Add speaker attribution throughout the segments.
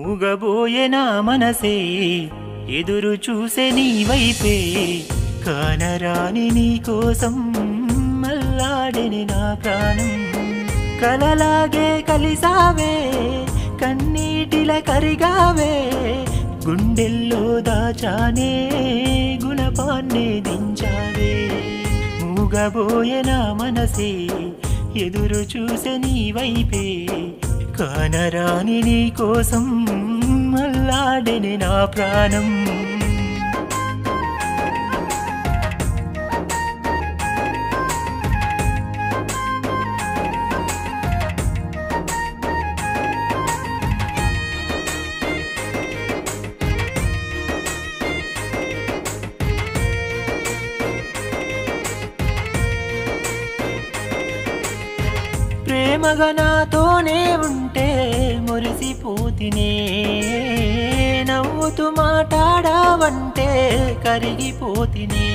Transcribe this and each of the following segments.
Speaker 1: మూగబోయే నా మనసే ఎదురు చూసే నీ వైపే కానరాని నీ కోసం మల్లాడెని నా ప్రాణం కలలాగే కలిసావే కన్నీటిల కరిగావే గుండెల్లో దాచానే గుణపాన్నే దించావే మూగబోయే నా మనసే ఎదురు చూసే నీ వైపే కానరాని నీ కోసం మల్లాడెని నా ప్రాణం ప్రేమగా నాతోనే ఉంటే మురిసిపోతినే నవ్వుతూ మాట్లాడావంటే కరిగిపోతినే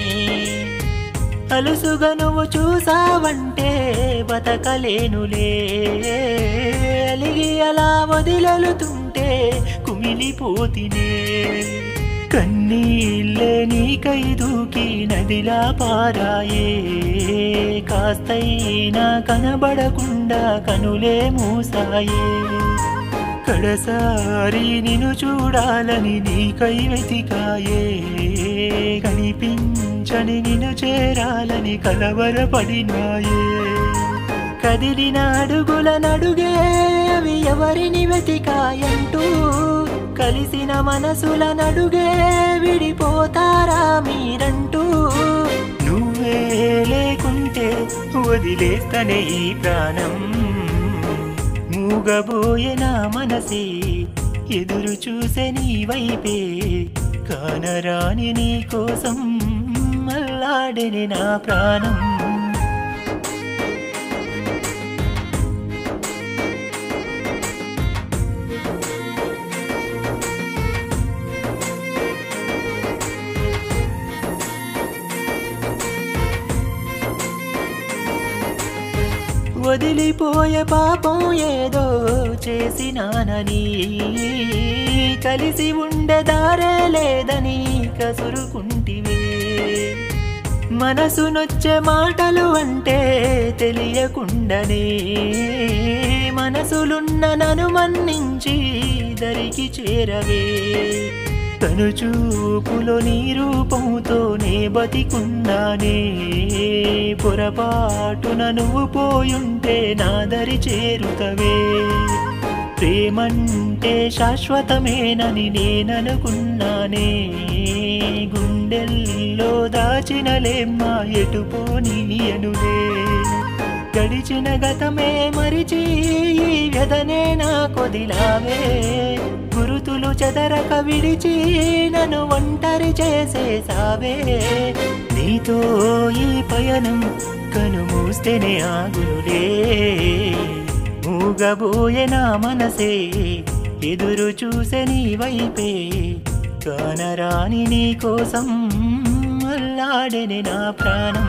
Speaker 1: అలుసుగా నువ్వు చూసావంటే బతకలేనులే అలిగి అలా వదిలెలుతుంటే కుమిలిపోతినే కన్నీళ్ళే నీకై దూకి నదిలా పారాయే కాస్తైనా కనబడకుండా కనులే మూసాయే కడసారి నిన్ను చూడాలని నీకై వెతికాయే కనిపించని నిన్ను చేరాలని కలవరపడినాయే కదిలిన అడుగుల నడుగే అవి ఎవరిని వెతికాయంటూ కలిసిన మనసుల నడుగే విడిపోతారా మీరంటూ నువ్వే లేకుంటే వదిలేస్తనే ఈ ప్రాణం మూగబోయే నా మనసే ఎదురు చూసే నీ వైపే కానరాని నీ కోసం మల్లాడెని నా ప్రాణం వదిలిపోయే పాపం ఏదో చేసినానని కలిసి ఉండేదారే లేదని కసురుకుంటివే మనసు నొచ్చే మాటలు అంటే తెలియకుండానే మనసులున్న నన్ను మన్నించి దరికి చేరవే తను చూపులో నీ రూపంతోనే బతికున్నానే పొరపాటున నువ్వు పోయుంటే నా దరి చేరుతవే ప్రేమంటే శాశ్వతమేనని నేననుకున్నానే గుండెల్లో దాచినలేమ్మా ఎటుపోనీయనులే గడిచిన గతమే మరిచి ఈ వ్యధనే నా కొదిలావే గురుతులు చెదరక విడిచి నన్ను ఒంటరి చేసేసావే నీతో ఈ పయనం కనుమూస్తేనే ఆగునులే మూగబోయే నా మనసే ఎదురు చూసే నీ వైపే కానరాని నీ కోసం మల్లాడెని నా ప్రాణం